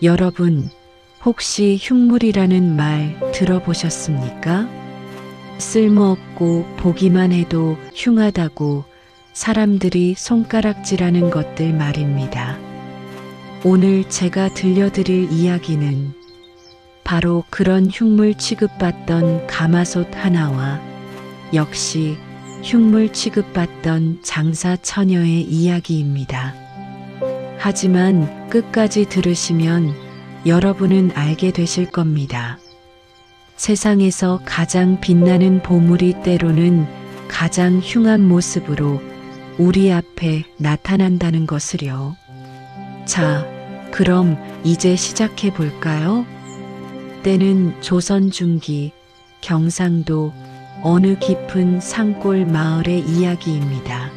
여러분, 혹시 흉물이라는 말 들어보셨습니까? 쓸모없고 보기만 해도 흉하다고 사람들이 손가락질하는 것들 말입니다. 오늘 제가 들려드릴 이야기는 바로 그런 흉물 취급받던 가마솥 하나와 역시 흉물 취급받던 장사 처녀의 이야기입니다. 하지만 끝까지 들으시면 여러분은 알게 되실 겁니다. 세상에서 가장 빛나는 보물이 때로는 가장 흉한 모습으로 우리 앞에 나타난다는 것을요. 자, 그럼 이제 시작해 볼까요? 때는 조선 중기 경상도 어느 깊은 산골 마을의 이야기입니다.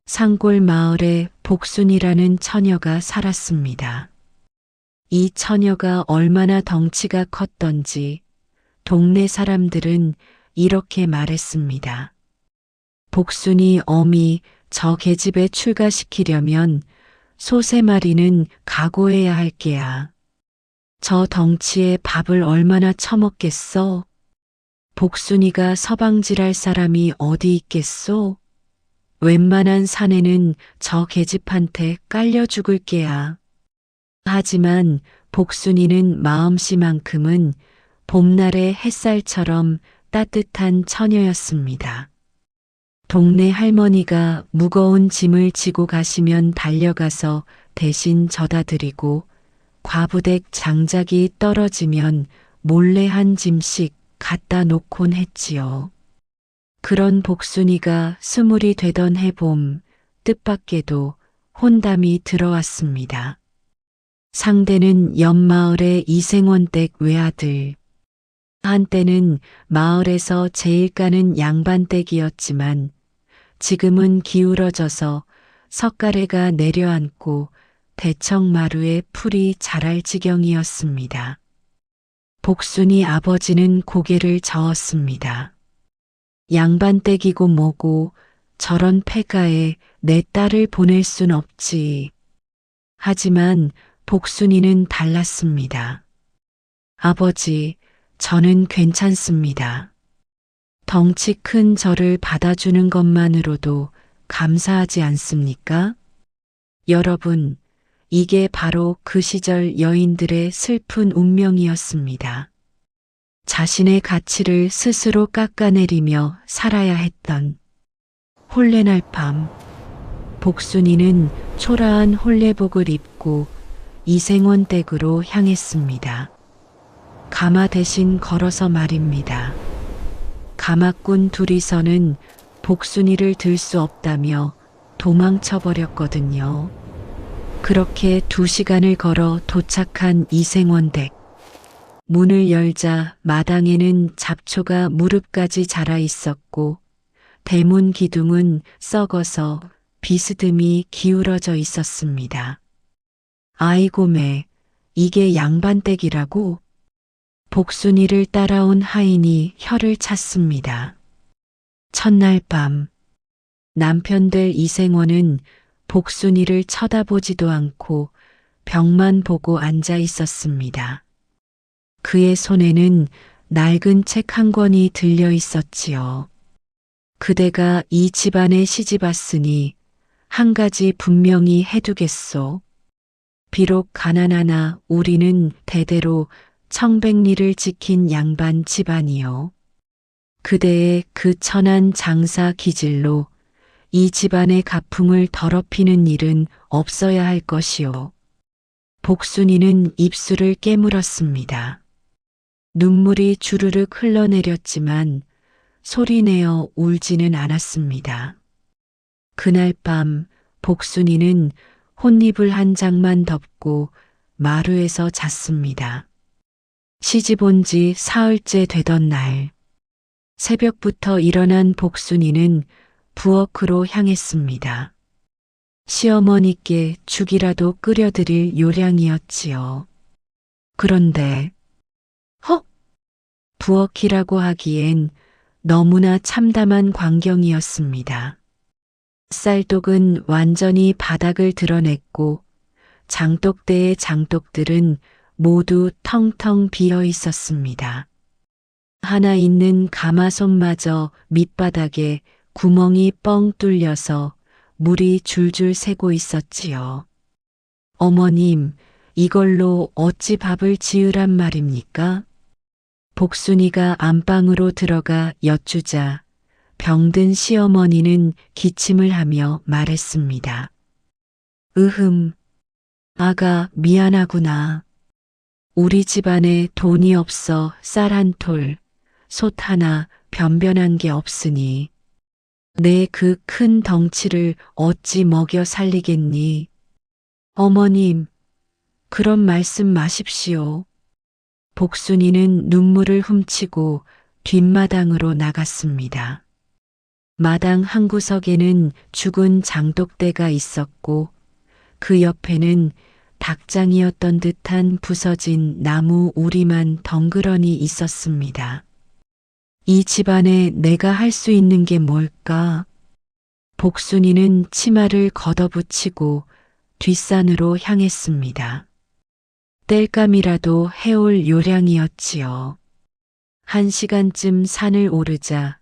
산골 마을에 복순이라는 처녀가 살았습니다. 이 처녀가 얼마나 덩치가 컸던지 동네 사람들은 이렇게 말했습니다. 복순이 어미 저 계집에 출가시키려면 소 3마리는 각오해야 할 게야. 저 덩치에 밥을 얼마나 처먹겠어? 복순이가 서방질할 사람이 어디 있겠소? 웬만한 사내는 저 계집한테 깔려 죽을 게야. 하지만 복순이는 마음씨만큼은 봄날의 햇살처럼 따뜻한 처녀였습니다. 동네 할머니가 무거운 짐을 지고 가시면 달려가서 대신 져다 드리고 과부댁 장작이 떨어지면 몰래 한 짐씩 갖다 놓곤 했지요. 그런 복순이가 20이 되던 해봄 뜻밖에도 혼담이 들어왔습니다. 상대는 옆마을의 이생원댁 외아들. 한때는 마을에서 제일 가는 양반댁이었지만 지금은 기울어져서 석가래가 내려앉고 대청마루에 풀이 자랄 지경이었습니다. 복순이 아버지는 고개를 저었습니다. 양반댁이고 뭐고 저런 폐가에 내 딸을 보낼 순 없지. 하지만 복순이는 달랐습니다. 아버지, 저는 괜찮습니다. 덩치 큰 저를 받아주는 것만으로도 감사하지 않습니까? 여러분, 이게 바로 그 시절 여인들의 슬픈 운명이었습니다. 자신의 가치를 스스로 깎아내리며 살아야 했던 혼례날 밤, 복순이는 초라한 혼례복을 입고 이생원 댁으로 향했습니다. 가마 대신 걸어서 말입니다. 가마꾼 둘이서는 복순이를 들 수 없다며 도망쳐 버렸거든요. 그렇게 2시간을 걸어 도착한 이생원 댁. 문을 열자 마당에는 잡초가 무릎까지 자라 있었고 대문 기둥은 썩어서 비스듬히 기울어져 있었습니다. 아이고 매, 이게 양반댁이라고? 복순이를 따라온 하인이 혀를 찼습니다. 첫날 밤, 남편 될 이생원은 복순이를 쳐다보지도 않고 벽만 보고 앉아 있었습니다. 그의 손에는 낡은 책 한 권이 들려 있었지요. 그대가 이 집안에 시집 왔으니 한 가지 분명히 해두겠소. 비록 가난하나 우리는 대대로 청백리를 지킨 양반 집안이요. 그대의 그 천한 장사 기질로 이 집안의 가풍을 더럽히는 일은 없어야 할 것이요. 복순이는 입술을 깨물었습니다. 눈물이 주르륵 흘러내렸지만 소리내어 울지는 않았습니다. 그날 밤 복순이는 혼잎을 한 장만 덮고 마루에서 잤습니다. 시집 온 지 사흘째 되던 날, 새벽부터 일어난 복순이는 부엌으로 향했습니다. 시어머니께 죽이라도 끓여드릴 요량이었지요. 그런데 헉! 부엌이라고 하기엔 너무나 참담한 광경이었습니다. 쌀독은 완전히 바닥을 드러냈고 장독대의 장독들은 모두 텅텅 비어 있었습니다. 하나 있는 가마솥마저 밑바닥에 구멍이 뻥 뚫려서 물이 줄줄 새고 있었지요. 어머님, 이걸로 어찌 밥을 지으란 말입니까? 복순이가 안방으로 들어가 여쭈자 병든 시어머니는 기침을 하며 말했습니다. 아가 미안하구나. 우리 집안에 돈이 없어 쌀 한 톨, 솥 하나 변변한 게 없으니 내 그 큰 덩치를 어찌 먹여 살리겠니? 어머님, 그런 말씀 마십시오. 복순이는 눈물을 훔치고 뒷마당으로 나갔습니다. 마당 한 구석에는 죽은 장독대가 있었고 그 옆에는 닭장이었던 듯한 부서진 나무 우리만 덩그러니 있었습니다. 이 집안에 내가 할 수 있는 게 뭘까? 복순이는 치마를 걷어붙이고 뒷산으로 향했습니다. 땔감이라도 해올 요량이었지요. 1시간쯤 산을 오르자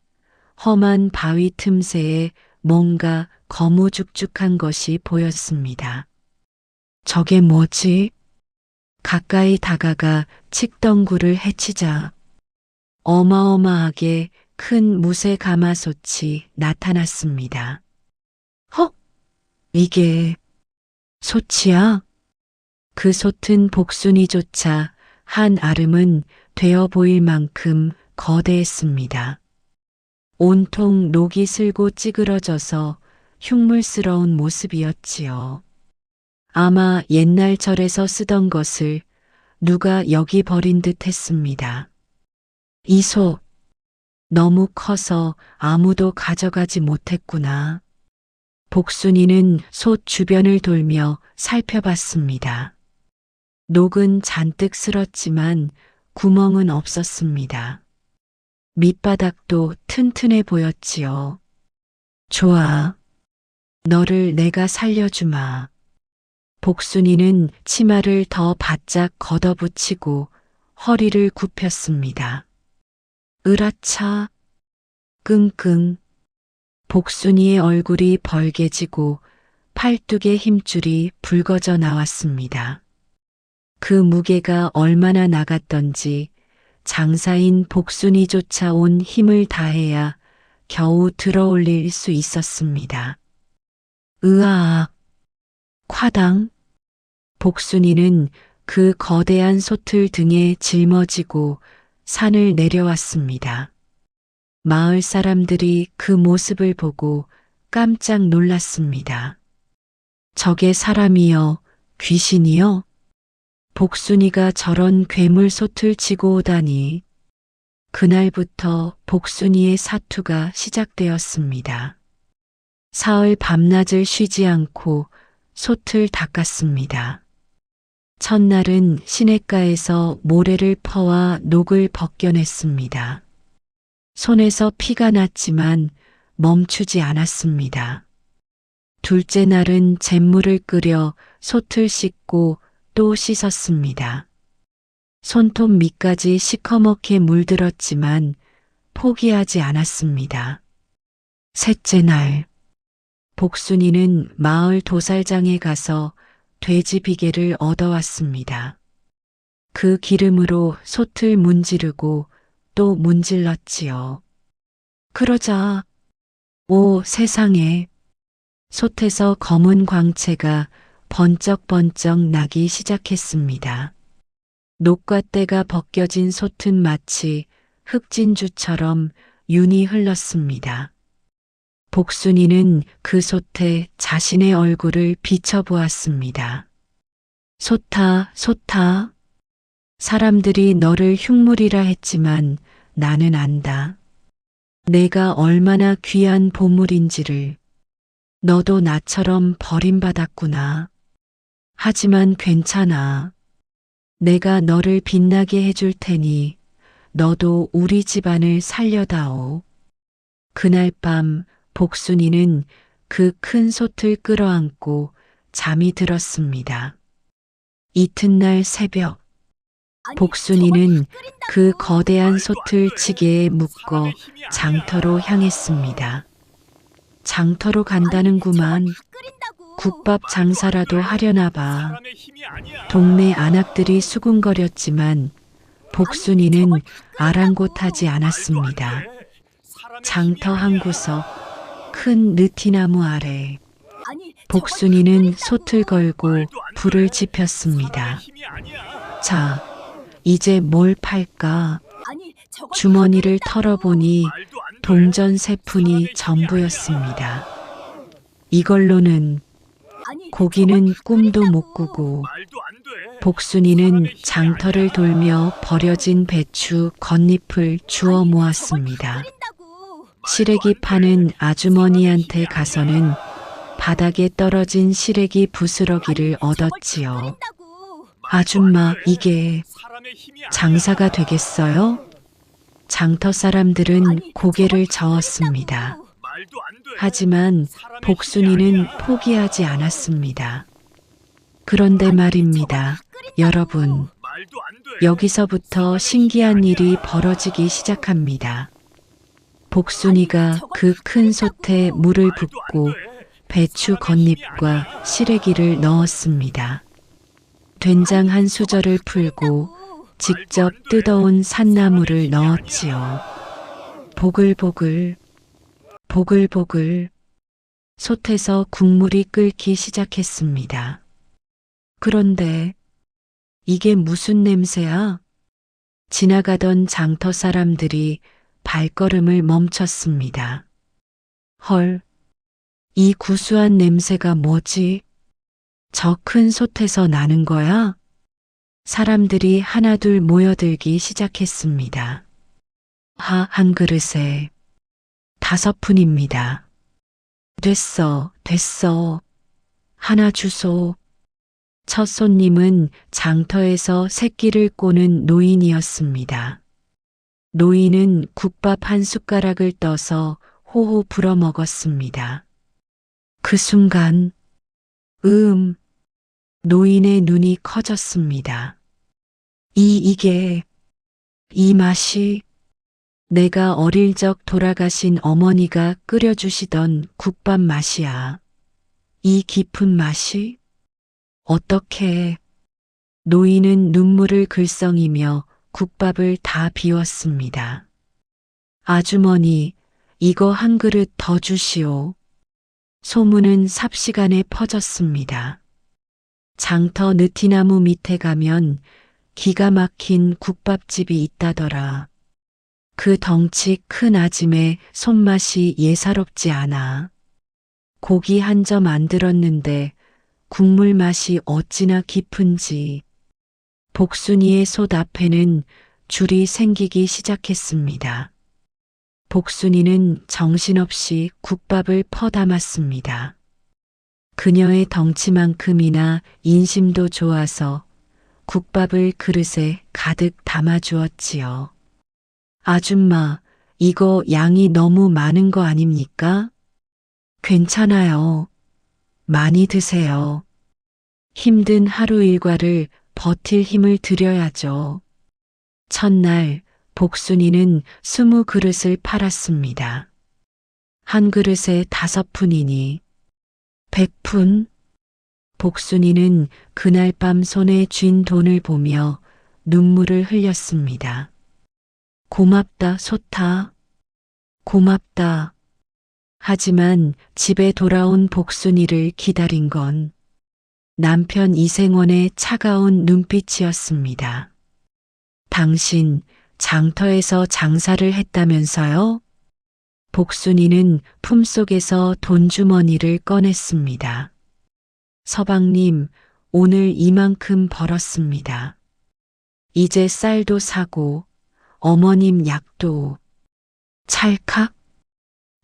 험한 바위 틈새에 뭔가 거무죽죽한 것이 보였습니다. 저게 뭐지? 가까이 다가가 칡덩굴을 헤치자 어마어마하게 큰 무쇠 가마솥이 나타났습니다. 헉! 이게 솥이야? 그 솥은 복순이조차 한 아름은 되어 보일 만큼 거대했습니다. 온통 녹이 슬고 찌그러져서 흉물스러운 모습이었지요. 아마 옛날 절에서 쓰던 것을 누가 여기 버린 듯 했습니다. 이 솥, 너무 커서 아무도 가져가지 못했구나. 복순이는 솥 주변을 돌며 살펴봤습니다. 녹은 잔뜩 쓸었지만 구멍은 없었습니다. 밑바닥도 튼튼해 보였지요. 좋아. 너를 내가 살려주마. 복순이는 치마를 더 바짝 걷어붙이고 허리를 굽혔습니다. 으라차, 끙끙. 복순이의 얼굴이 벌개지고 팔뚝의 힘줄이 붉어져 나왔습니다. 그 무게가 얼마나 나갔던지 장사인 복순이조차 온 힘을 다해야 겨우 들어올릴 수 있었습니다. 으아악, 콰당. 복순이는 그 거대한 솥을 등에 짊어지고 산을 내려왔습니다. 마을 사람들이 그 모습을 보고 깜짝 놀랐습니다. 저게 사람이여, 귀신이여? 복순이가 저런 괴물 솥을 지고 오다니. 그날부터 복순이의 사투가 시작되었습니다. 사흘 밤낮을 쉬지 않고 솥을 닦았습니다. 첫날은 시냇가에서 모래를 퍼와 녹을 벗겨냈습니다. 손에서 피가 났지만 멈추지 않았습니다. 둘째 날은 잿물을 끓여 솥을 씻고 또 씻었습니다. 손톱 밑까지 시커멓게 물들었지만 포기하지 않았습니다. 셋째 날, 복순이는 마을 도살장에 가서 돼지 비계를 얻어왔습니다. 그 기름으로 솥을 문지르고 또 문질렀지요. 그러자 오 세상에, 솥에서 검은 광채가 번쩍번쩍 나기 시작했습니다. 녹과 때가 벗겨진 솥은 마치 흑진주처럼 윤이 흘렀습니다. 복순이는 그 솥에 자신의 얼굴을 비춰보았습니다. 솥아, 솥아. 사람들이 너를 흉물이라 했지만 나는 안다. 내가 얼마나 귀한 보물인지를. 너도 나처럼 버림받았구나. 하지만 괜찮아. 내가 너를 빛나게 해줄 테니 너도 우리 집안을 살려다오. 그날 밤 복순이는 그 큰 솥을 끌어안고 잠이 들었습니다. 이튿날 새벽, 복순이는 그 거대한 솥을 지게에 묶어 장터로 향했습니다. 장터로 간다는구만. 국밥 장사라도 하려나 봐. 동네 안악들이 수군거렸지만 복순이는 아랑곳하지 않았습니다. 장터 한 구석, 큰 느티나무 아래 복순이는 솥을 걸고 불을 지폈습니다. 자, 이제 뭘 팔까? 주머니를 털어보니 동전 3푼이 전부였습니다. 이걸로는 고기는 꿈도 못 꾸고 복순이는 장터를 돌며 버려진 배추 겉잎을 주워 모았습니다. 시래기 파는 아주머니한테 가서는 바닥에 떨어진 시래기 부스러기를 얻었지요. 아줌마, 이게 장사가 되겠어요? 장터 사람들은 고개를 저었습니다. 하지만 복순이는 포기하지 않았습니다. 그런데 말입니다. 여러분, 여기서부터 신기한 일이 벌어지기 시작합니다. 복순이가 그 큰 솥에 물을 붓고 배추 겉잎과 시래기를 넣었습니다. 된장 한 수저를 풀고 직접 뜯어온 산나물을 넣었지요. 보글보글, 보글보글, 솥에서 국물이 끓기 시작했습니다. 그런데 이게 무슨 냄새야? 지나가던 장터 사람들이 발걸음을 멈췄습니다. 헐, 이 구수한 냄새가 뭐지? 저 큰 솥에서 나는 거야? 사람들이 하나둘 모여들기 시작했습니다. 한 그릇에 5푼입니다. 됐어, 됐어. 하나 주소. 첫 손님은 장터에서 새끼를 꼬는 노인이었습니다. 노인은 국밥 한 숟가락을 떠서 호호 불어 먹었습니다. 그 순간, 노인의 눈이 커졌습니다. 이 맛이 내가 어릴 적 돌아가신 어머니가 끓여주시던 국밥 맛이야. 이 깊은 맛이? 어떻게? 노인은 눈물을 글썽이며 국밥을 다 비웠습니다. 아주머니, 이거 한 그릇 더 주시오. 소문은 삽시간에 퍼졌습니다. 장터 느티나무 밑에 가면 기가 막힌 국밥집이 있다더라. 그 덩치 큰 아짐의 손맛이 예사롭지 않아. 고기 한 점 안 들었는데 국물 맛이 어찌나 깊은지. 복순이의 솥 앞에는 줄이 생기기 시작했습니다. 복순이는 정신없이 국밥을 퍼담았습니다. 그녀의 덩치만큼이나 인심도 좋아서 국밥을 그릇에 가득 담아주었지요. 아줌마, 이거 양이 너무 많은 거 아닙니까? 괜찮아요. 많이 드세요. 힘든 하루 일과를 버틸 힘을 드려야죠. 첫날 복순이는 20그릇을 팔았습니다. 한 그릇에 5푼이니 100푼? 복순이는 그날 밤 손에 쥔 돈을 보며 눈물을 흘렸습니다. 고맙다, 솥아. 고맙다. 하지만 집에 돌아온 복순이를 기다린 건 남편 이생원의 차가운 눈빛이었습니다. 당신 장터에서 장사를 했다면서요? 복순이는 품속에서 돈주머니를 꺼냈습니다. 서방님, 오늘 이만큼 벌었습니다. 이제 쌀도 사고 어머님 약도. 찰칵?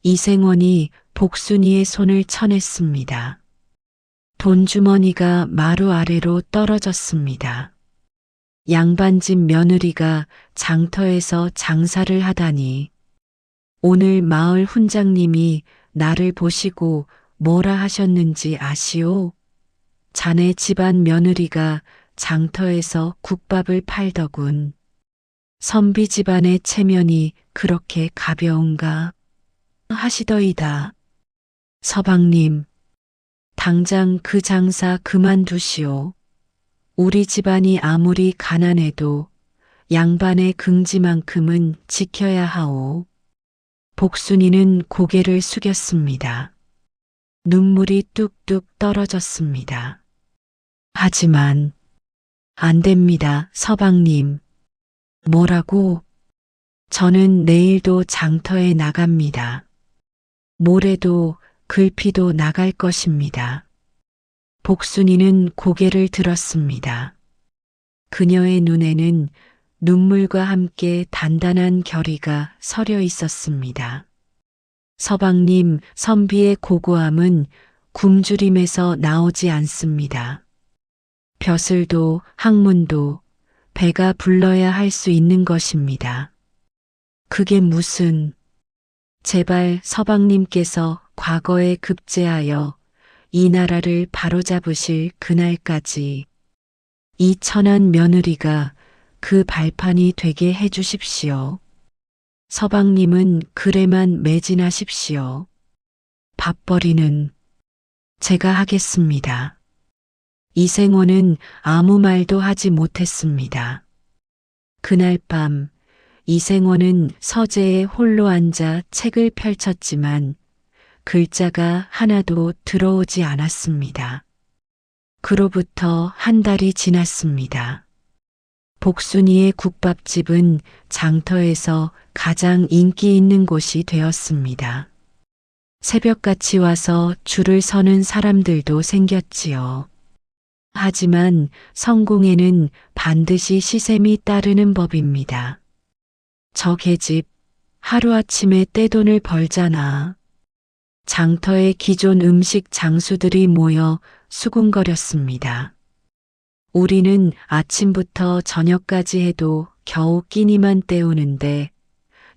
이생원이 복순이의 손을 쳐냈습니다. 돈주머니가 마루 아래로 떨어졌습니다. 양반집 며느리가 장터에서 장사를 하다니. 오늘 마을 훈장님이 나를 보시고 뭐라 하셨는지 아시오? 자네 집안 며느리가 장터에서 국밥을 팔더군. 선비 집안의 체면이 그렇게 가벼운가 하시더이다. 서방님, 당장 그 장사 그만두시오. 우리 집안이 아무리 가난해도 양반의 긍지만큼은 지켜야 하오. 복순이는 고개를 숙였습니다. 눈물이 뚝뚝 떨어졌습니다. 하지만 안 됩니다, 서방님. 뭐라고? 저는 내일도 장터에 나갑니다. 모레도 글피도 나갈 것입니다. 복순이는 고개를 들었습니다. 그녀의 눈에는 눈물과 함께 단단한 결의가 서려 있었습니다. 서방님, 선비의 고고함은 굶주림에서 나오지 않습니다. 벼슬도 학문도 배가 불러야 할 수 있는 것입니다. 그게 무슨, 제발 서방님께서 과거에 급제하여 이 나라를 바로잡으실 그날까지 이 천한 며느리가 그 발판이 되게 해 주십시오. 서방님은 글에만 매진하십시오. 밥벌이는 제가 하겠습니다. 이생원은 아무 말도 하지 못했습니다. 그날 밤 이생원은 서재에 홀로 앉아 책을 펼쳤지만 글자가 하나도 들어오지 않았습니다. 그로부터 한 달이 지났습니다. 복순이의 국밥집은 장터에서 가장 인기 있는 곳이 되었습니다. 새벽같이 와서 줄을 서는 사람들도 생겼지요. 하지만 성공에는 반드시 시샘이 따르는 법입니다. 저 계집 하루아침에 떼돈을 벌잖아. 장터에 기존 음식 장수들이 모여 수군거렸습니다. 우리는 아침부터 저녁까지 해도 겨우 끼니만 때우는데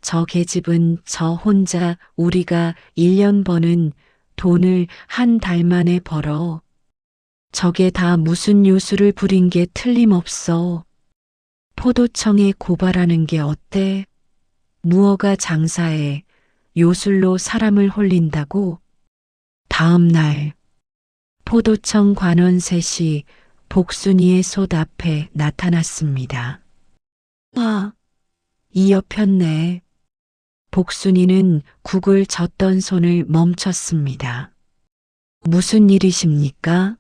저 계집은 저 혼자 우리가 1년 버는 돈을 한 달 만에 벌어. 저게 다 무슨 요술을 부린 게 틀림없어. 포도청에 고발하는 게 어때? 무어가 장사에 요술로 사람을 홀린다고? 다음 날 포도청 관원 셋이 복순이의 솥 앞에 나타났습니다. 아, 이어폈네. 복순이는 국을 젓던 손을 멈췄습니다. 무슨 일이십니까?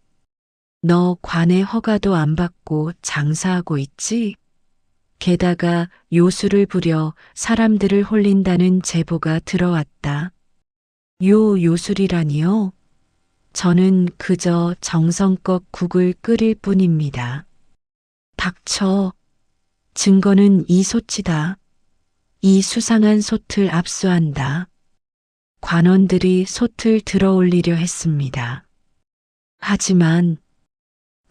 너 관의 허가도 안 받고 장사하고 있지? 게다가 요술을 부려 사람들을 홀린다는 제보가 들어왔다. 요술이라니요? 저는 그저 정성껏 국을 끓일 뿐입니다. 닥쳐. 증거는 이 솥이다. 이 수상한 솥을 압수한다. 관원들이 솥을 들어올리려 했습니다. 하지만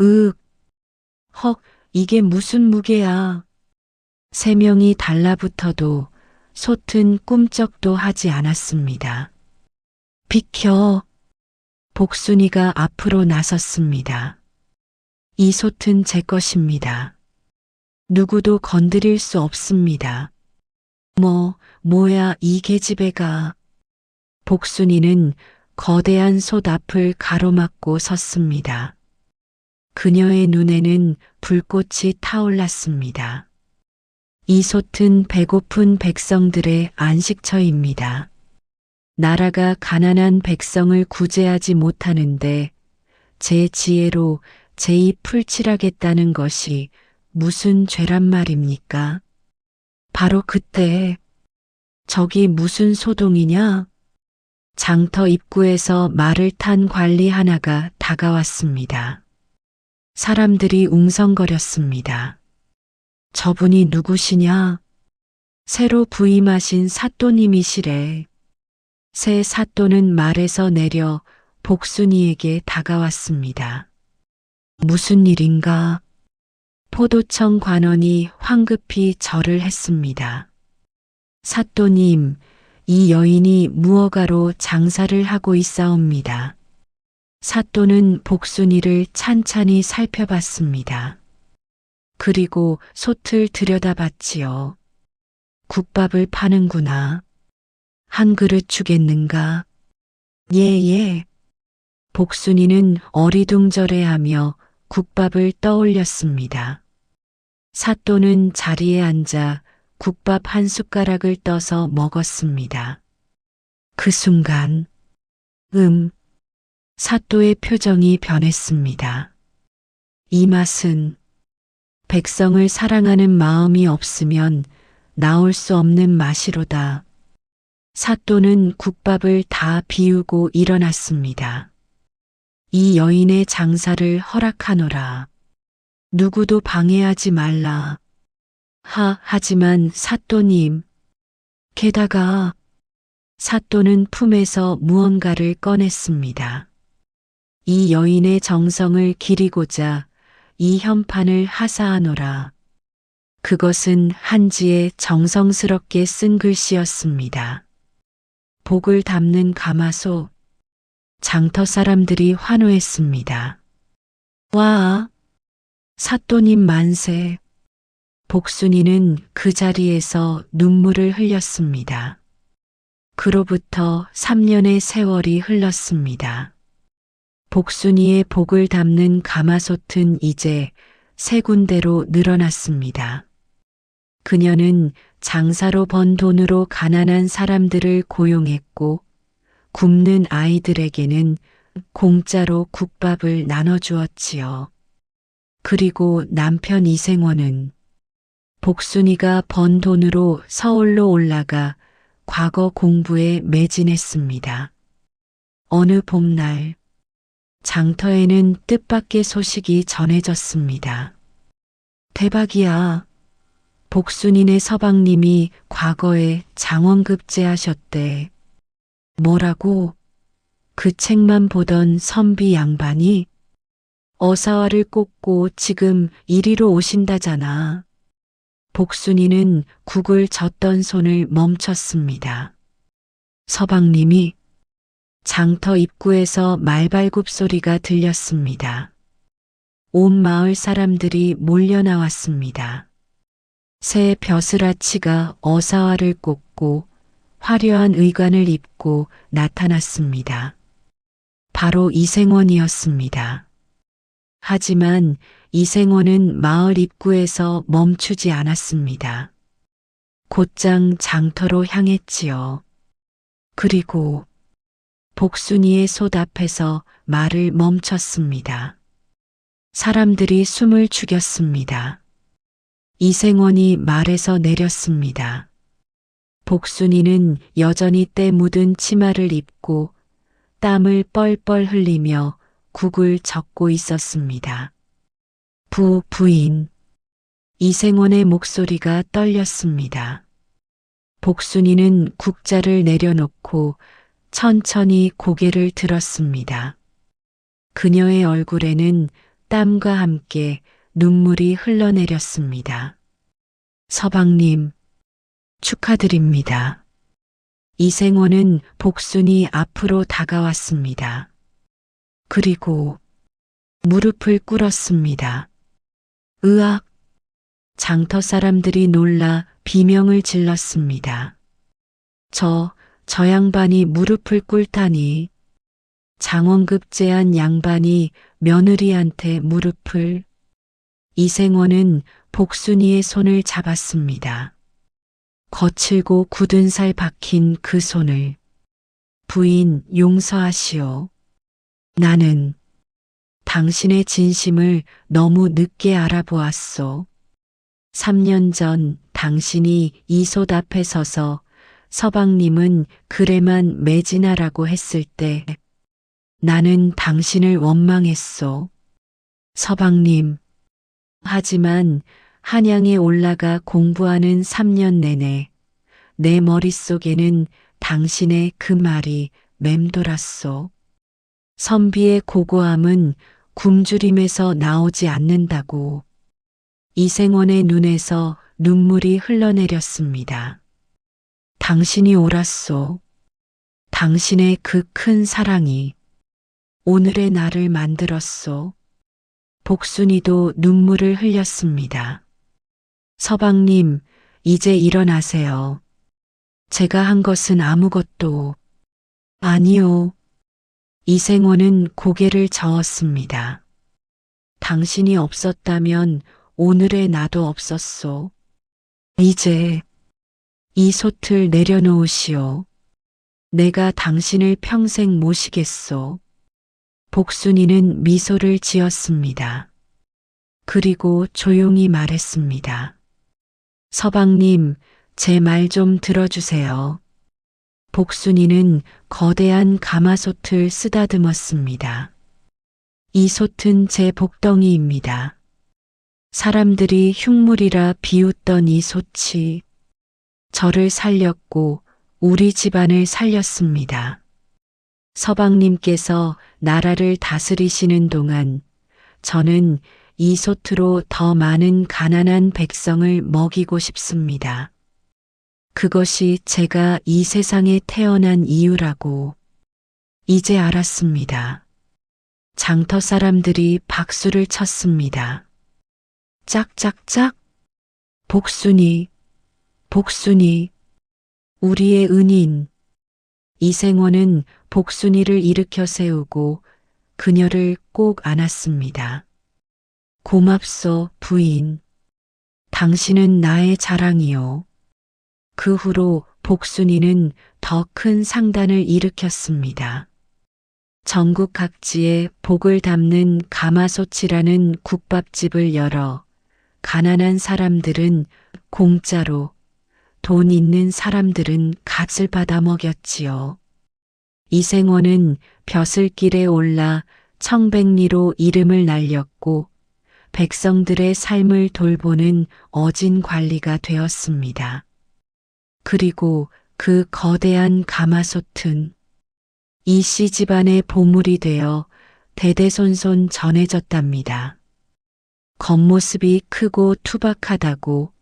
헉, 이게 무슨 무게야. 3명이 달라붙어도 솥은 꿈쩍도 하지 않았습니다. 비켜. 복순이가 앞으로 나섰습니다. 이 솥은 제 것입니다. 누구도 건드릴 수 없습니다. 뭐야 이 계집애가. 복순이는 거대한 솥 앞을 가로막고 섰습니다. 그녀의 눈에는 불꽃이 타올랐습니다. 이 솥은 배고픈 백성들의 안식처입니다. 나라가 가난한 백성을 구제하지 못하는데 제 지혜로 제 입 풀칠하겠다는 것이 무슨 죄란 말입니까? 바로 그때 저기 무슨 소동이냐? 장터 입구에서 말을 탄 관리 하나가 다가왔습니다. 사람들이 웅성거렸습니다. 저분이 누구시냐? 새로 부임하신 사또님이시래. 새 사또는 말에서 내려 복순이에게 다가왔습니다. 무슨 일인가? 포도청 관원이 황급히 절을 했습니다. 사또님, 이 여인이 무허가로 장사를 하고 있사옵니다. 사또는 복순이를 찬찬히 살펴봤습니다. 그리고 솥을 들여다봤지요. 국밥을 파는구나. 한 그릇 주겠는가? 예. 복순이는 어리둥절해하며 국밥을 떠올렸습니다. 사또는 자리에 앉아 국밥 한 숟가락을 떠서 먹었습니다. 그 순간, 사또의 표정이 변했습니다. 이 맛은 백성을 사랑하는 마음이 없으면 나올 수 없는 맛이로다. 사또는 국밥을 다 비우고 일어났습니다. 이 여인의 장사를 허락하노라. 누구도 방해하지 말라. 하지만 사또님. 게다가 사또는 품에서 무언가를 꺼냈습니다. 이 여인의 정성을 기리고자 이 현판을 하사하노라. 그것은 한지에 정성스럽게 쓴 글씨였습니다. 복을 담는 가마솥. 장터 사람들이 환호했습니다. 와! 사또님 만세! 복순이는 그 자리에서 눈물을 흘렸습니다. 그로부터 3년의 세월이 흘렀습니다. 복순이의 복을 담는 가마솥은 이제 3군데로 늘어났습니다. 그녀는 장사로 번 돈으로 가난한 사람들을 고용했고 굶는 아이들에게는 공짜로 국밥을 나눠주었지요. 그리고 남편 이생원은 복순이가 번 돈으로 서울로 올라가 과거 공부에 매진했습니다. 어느 봄날 장터에는 뜻밖의 소식이 전해졌습니다. 대박이야. 복순이네 서방님이 과거에 장원급제하셨대. 뭐라고? 그 책만 보던 선비 양반이 어사화를 꽂고 지금 이리로 오신다잖아. 복순이는 국을 젓던 손을 멈췄습니다. 서방님이 장터 입구에서 말발굽 소리가 들렸습니다. 온 마을 사람들이 몰려 나왔습니다. 새 벼슬아치가 어사화를 꽂고 화려한 의관을 입고 나타났습니다. 바로 이생원이었습니다. 하지만 이생원은 마을 입구에서 멈추지 않았습니다. 곧장 장터로 향했지요. 그리고 복순이의 솥 앞에서 말을 멈췄습니다. 사람들이 숨을 죽였습니다. 이생원이 말에서 내렸습니다. 복순이는 여전히 때 묻은 치마를 입고 땀을 뻘뻘 흘리며 국을 젓고 있었습니다. 부인. 이생원의 목소리가 떨렸습니다. 복순이는 국자를 내려놓고 천천히 고개를 들었습니다. 그녀의 얼굴에는 땀과 함께 눈물이 흘러내렸습니다. 서방님, 축하드립니다. 이생원은 복순이 앞으로 다가왔습니다. 그리고 무릎을 꿇었습니다. 으악! 장터 사람들이 놀라 비명을 질렀습니다. 저 양반이 무릎을 꿇다니. 장원급제한 양반이 며느리한테 무릎을. 이생원은 복순이의 손을 잡았습니다. 거칠고 굳은 살 박힌 그 손을. 부인 용서하시오. 나는 당신의 진심을 너무 늦게 알아보았소. 3년 전 당신이 이 솥 앞에 서서 서방님은 글에만 매진하라고 했을 때 나는 당신을 원망했소. 서방님. 하지만 한양에 올라가 공부하는 3년 내내 내 머릿속에는 당신의 그 말이 맴돌았소. 선비의 고고함은 굶주림에서 나오지 않는다고. 이생원의 눈에서 눈물이 흘러내렸습니다. 당신이 옳았소. 당신의 그 큰 사랑이 오늘의 나를 만들었소. 복순이도 눈물을 흘렸습니다. 서방님, 이제 일어나세요. 제가 한 것은 아무것도. 아니요. 이생원은 고개를 저었습니다. 당신이 없었다면 오늘의 나도 없었소. 이제 이 솥을 내려놓으시오. 내가 당신을 평생 모시겠소. 복순이는 미소를 지었습니다. 그리고 조용히 말했습니다. 서방님, 제 말 좀 들어주세요. 복순이는 거대한 가마솥을 쓰다듬었습니다. 이 솥은 제 복덩이입니다. 사람들이 흉물이라 비웃던 이 솥이 저를 살렸고 우리 집안을 살렸습니다. 서방님께서 나라를 다스리시는 동안 저는 이 솥으로 더 많은 가난한 백성을 먹이고 싶습니다. 그것이 제가 이 세상에 태어난 이유라고 이제 알았습니다. 장터 사람들이 박수를 쳤습니다. 짝짝짝. 복순이, 복순이, 우리의 은인. 이생원은 복순이를 일으켜 세우고 그녀를 꼭 안았습니다. 고맙소, 부인. 당신은 나의 자랑이요. 그 후로 복순이는 더 큰 상단을 일으켰습니다. 전국 각지에 복을 담는 가마솥이라는 국밥집을 열어 가난한 사람들은 공짜로, 돈 있는 사람들은 값을 받아 먹였지요. 이생원은 벼슬길에 올라 청백리로 이름을 날렸고 백성들의 삶을 돌보는 어진 관리가 되었습니다. 그리고 그 거대한 가마솥은 이씨 집안의 보물이 되어 대대손손 전해졌답니다. 겉모습이 크고 투박하다고,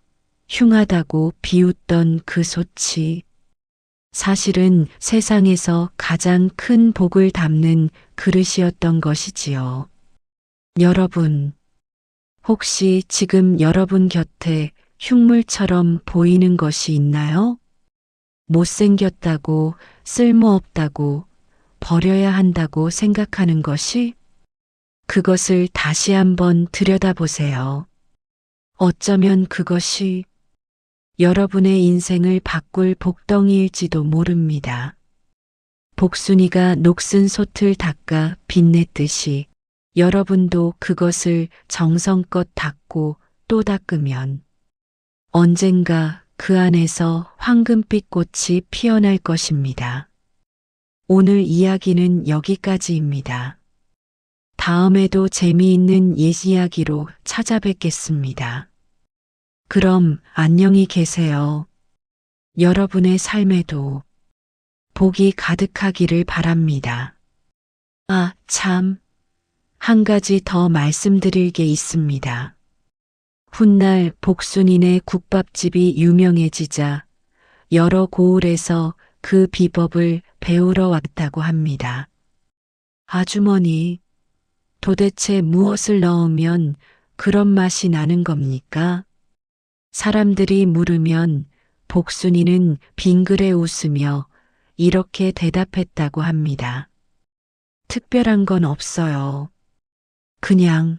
흉하다고 비웃던 그 솥이 사실은 세상에서 가장 큰 복을 담는 그릇이었던 것이지요. 여러분, 혹시 지금 여러분 곁에 흉물처럼 보이는 것이 있나요? 못생겼다고, 쓸모없다고, 버려야 한다고 생각하는 것이? 그것을 다시 한번 들여다보세요. 어쩌면 그것이 여러분의 인생을 바꿀 복덩이일지도 모릅니다. 복순이가 녹슨 솥을 닦아 빛냈듯이 여러분도 그것을 정성껏 닦고 또 닦으면 언젠가 그 안에서 황금빛 꽃이 피어날 것입니다. 오늘 이야기는 여기까지입니다. 다음에도 재미있는 옛 이야기로 찾아뵙겠습니다. 그럼 안녕히 계세요. 여러분의 삶에도 복이 가득하기를 바랍니다. 아, 참. 한 가지 더 말씀드릴 게 있습니다. 훗날 복순이네 국밥집이 유명해지자 여러 고을에서 그 비법을 배우러 왔다고 합니다. 아주머니, 도대체 무엇을 넣으면 그런 맛이 나는 겁니까? 사람들이 물으면 복순이는 빙그레 웃으며 이렇게 대답했다고 합니다. 특별한 건 없어요. 그냥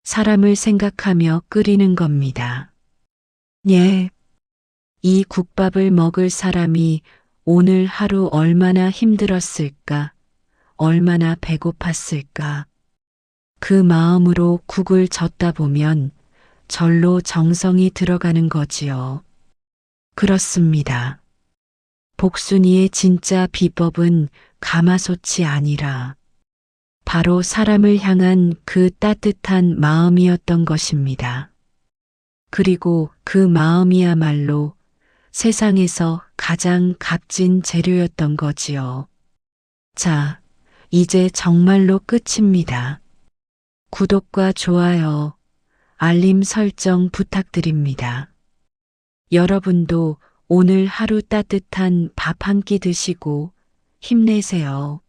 사람을 생각하며 끓이는 겁니다. 예. 이 국밥을 먹을 사람이 오늘 하루 얼마나 힘들었을까, 얼마나 배고팠을까. 그 마음으로 국을 젓다 보면 절로 정성이 들어가는 거지요. 그렇습니다. 복순이의 진짜 비법은 가마솥이 아니라 바로 사람을 향한 그 따뜻한 마음이었던 것입니다. 그리고 그 마음이야말로 세상에서 가장 값진 재료였던 거지요. 자, 이제 정말로 끝입니다. 구독과 좋아요, 알림 설정 부탁드립니다. 여러분도 오늘 하루 따뜻한 밥 한 끼 드시고 힘내세요.